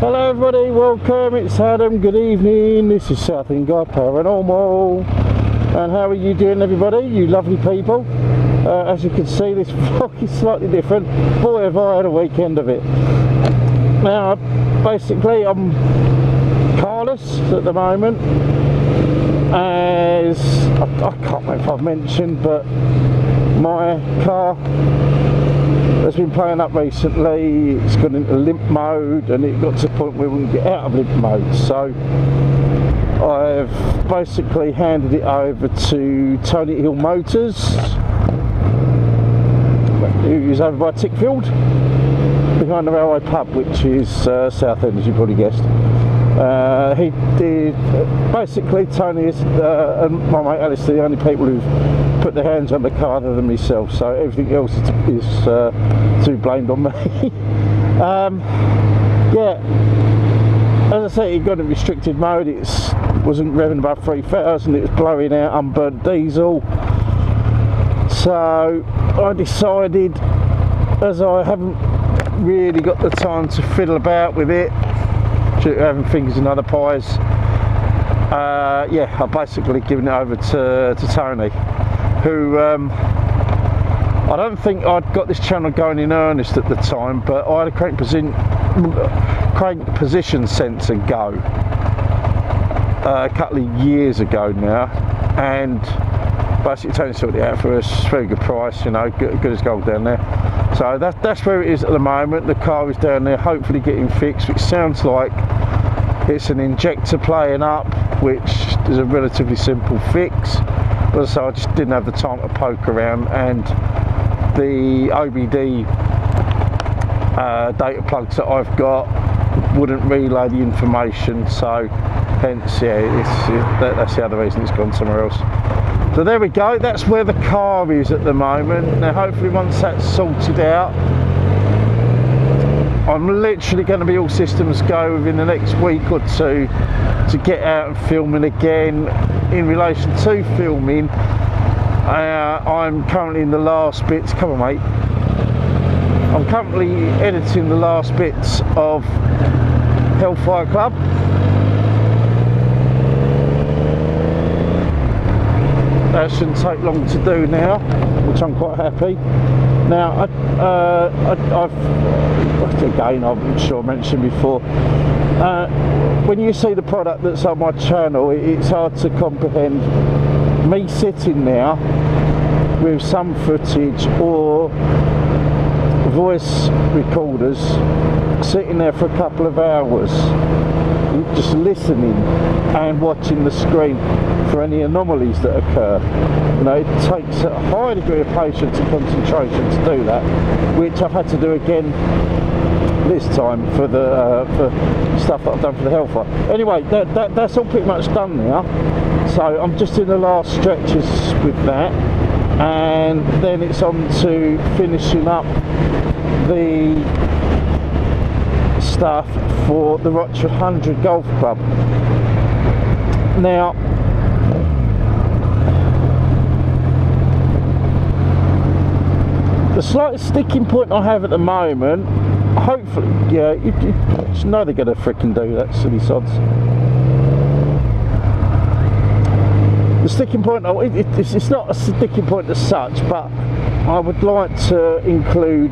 Hello everybody, welcome, it's Adam, good evening, this is Southend Guy Paranormal, and how are you doing everybody, you lovely people? As you can see, this vlog is slightly different. Boy have I had a weekend of it. Now basically I'm carless at the moment, as I can't remember if I've mentioned, but my car has been playing up recently. It's gone into limp mode and it got to the point where we can get out of limp mode, so I've basically handed it over to Tony Hill Motors, who's over by Tickfield behind the Railway Pub, which is Southend, as you probably guessed. He did basically, Tony is and my mate Alice are the only people who've put their hands on the car other than myself, so everything else is to be blamed on me. Yeah, as I say, it got in restricted mode. It wasn't revving above 3,000, it was blowing out unburnt diesel, so I decided, as I haven't really got the time to fiddle about with it, having fingers in other pies, yeah, I've basically given it over to Tony, who I don't think I'd got this channel going in earnest at the time, but I had a crank position sensor go a couple of years ago now, and basically Tony sorted it out for us, very good price, you know, good as gold down there. So that's where it is at the moment. The car is down there, hopefully getting fixed, which sounds like it's an injector playing up, which is a relatively simple fix. But so I just didn't have the time to poke around, and the OBD data plugs that I've got wouldn't relay the information, so hence, yeah, that's the other reason it's gone somewhere else. So there we go, that's where the car is at the moment. Now hopefully once that's sorted out, I'm literally going to be all systems go within the next week or two to get out and filming again. In relation to filming, I'm currently in the last bits, come on mate, I'm currently editing the last bits of Hellfire Club. That shouldn't take long to do now, which I'm quite happy. Now, I'm sure I mentioned before, when you see the product that's on my channel, it's hard to comprehend me sitting there with some footage or voice recorders, sitting there for a couple of hours, just listening and watching the screen for any anomalies that occur. You know, it takes a high degree of patience and concentration to do that, which I've had to do again this time for the for stuff that I've done for the Hellfire. Anyway, that's all pretty much done now, so I'm just in the last stretches with that, and then it's on to finishing up the stuff for the Rochford 100 Golf Club. Now, the slight sticking point I have at the moment, hopefully, yeah, you know they're going to frickin' do that, silly sods. The sticking point, it's not a sticking point as such, but I would like to include,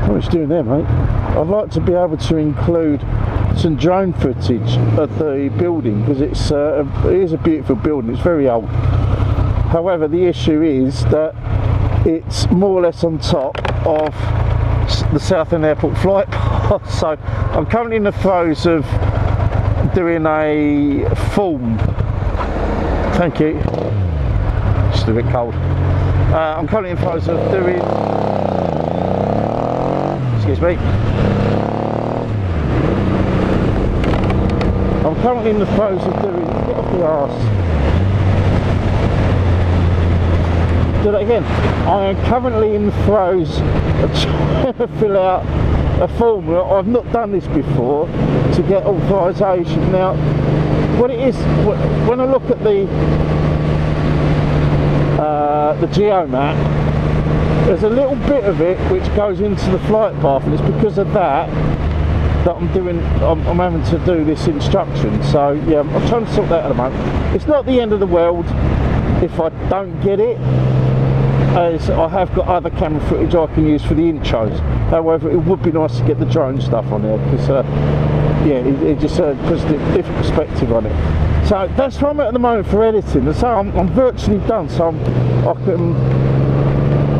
what are you doing there, mate? I'd like to be able to include some drone footage of the building, because it is a beautiful building, it's very old. However, the issue is that it's more or less on top of the Southend Airport flight path, so I'm currently in the throes of doing a form. Thank you. Just a bit cold. I'm currently in the throes of doing, excuse me, I'm currently in the throes of doing, get off the arse. Do that again. I am currently in the throes of trying to fill out a form. I've not done this before, to get authorisation. Now, what it is, when I look at the geomap, there's a little bit of it which goes into the flight path, and it's because of that that I'm having to do this instruction. So yeah, I'm trying to sort that out at the moment. It's not the end of the world if I don't get it, as I have got other camera footage I can use for the intros. However, it would be nice to get the drone stuff on there, because yeah, it just puts a different perspective on it. So that's where I'm at the moment for editing. So I'm virtually done. So I can,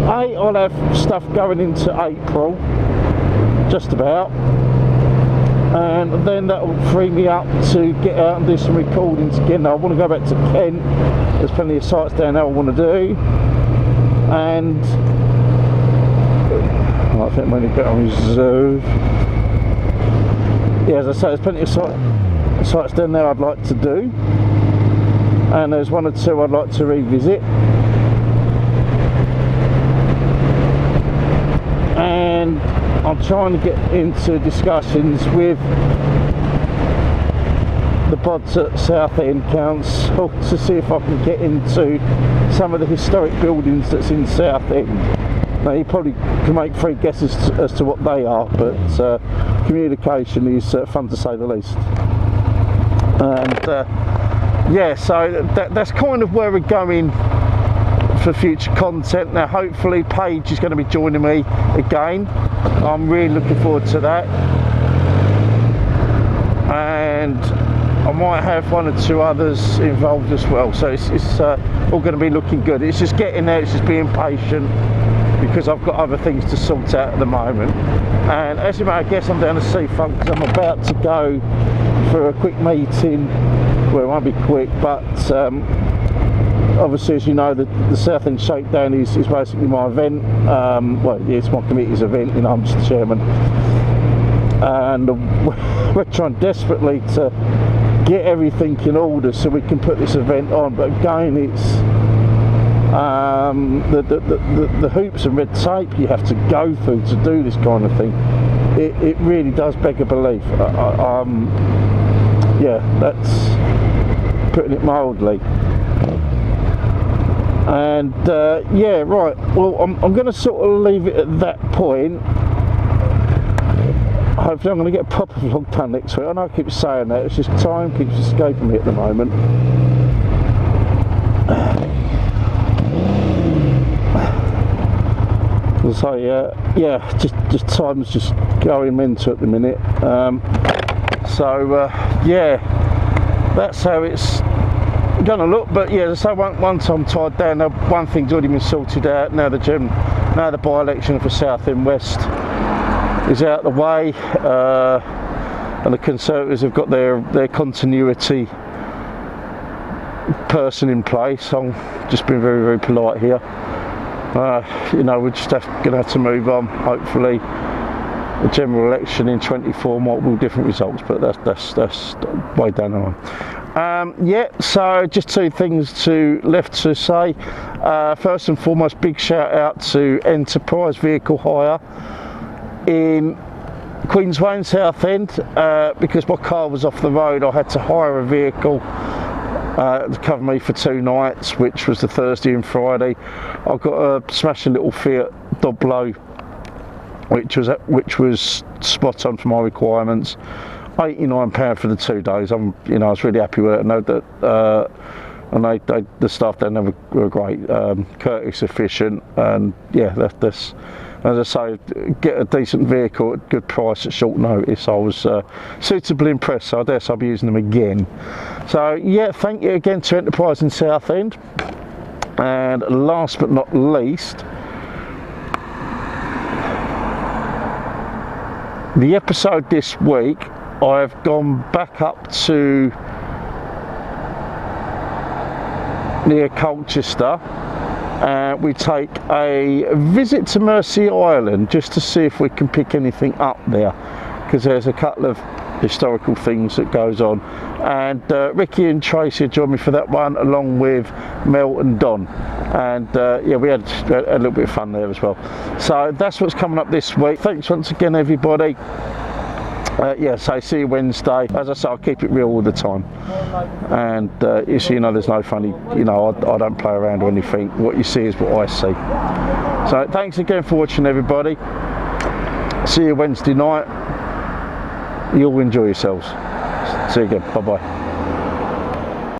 I'll have stuff going into April, just about, and then that will free me up to get out and do some recordings again. Now I want to go back to Kent. There's plenty of sites down there I want to do, and I think when you get on reserve, yeah, as I say, there's plenty of sites down there I'd like to do, and there's one or two I'd like to revisit. And I'm trying to get into discussions with the pods at Southend Council to see if I can get into some of the historic buildings that's in Southend. Now you probably can make three guesses as to what they are, but communication is fun to say the least. And yeah, so that's kind of where we're going for future content. Now hopefully Paige is going to be joining me again. I'm really looking forward to that, and I might have one or two others involved as well. So it's all going to be looking good. It's just getting there, it's just being patient, because I've got other things to sort out at the moment. And as you may guess, I'm down to Seafront because I'm about to go for a quick meeting. Well, it won't be quick, but obviously, as you know, the Southend Shakedown is basically my event. Well, yeah, it's my committee's event, you know, I'm just the chairman. And we're trying desperately to get everything in order so we can put this event on. But again, it's the hoops and red tape you have to go through to do this kind of thing. It really does beg a belief. Yeah, that's putting it mildly. And yeah, right, well, I'm going to sort of leave it at that point. Hopefully I'm going to get a proper vlog done next week. I know I keep saying that, it's just time keeps escaping me at the moment. So yeah, just time's just going mental at the minute. Yeah, that's how it's gonna look. But yeah, so once I'm tied down, one thing's already been sorted out. Now the by-election for Southend West is out the way, and the Conservatives have got their continuity person in place. I'm just being very, very polite here. You know, we're just gonna have to move on. Hopefully the general election in 24 might will different results, but that's way down the line. Yeah, so just two things left to say. First and foremost, big shout out to Enterprise Vehicle Hire in Queensway in Southend. Because my car was off the road, I had to hire a vehicle to cover me for 2 nights, which was the Thursday and Friday. I got a smashing little Fiat Doblo, which was spot on for my requirements. £89 for the 2 days. I was really happy with it. I know that, and the staff down there were great, courteous, efficient, and yeah, that's as I say, get a decent vehicle at good price at short notice. I was suitably impressed, so I guess I'll be using them again. So yeah, thank you again to Enterprise in Southend. And last but not least, the episode this week, I've gone back up to near Colchester. We take a visit to Mersey Island just to see if we can pick anything up there, because there's a couple of historical things that goes on. And Ricky and Tracy joined me for that one, along with Mel and Don. And yeah, we had a little bit of fun there as well. So that's what's coming up this week. Thanks once again, everybody. Yeah, so see you Wednesday. As I say, I'll keep it real all the time, and you know, there's no funny, you know, I don't play around or anything. What you see is what I see. So thanks again for watching, everybody. See you Wednesday night. You'll enjoy yourselves. See you again. Bye bye.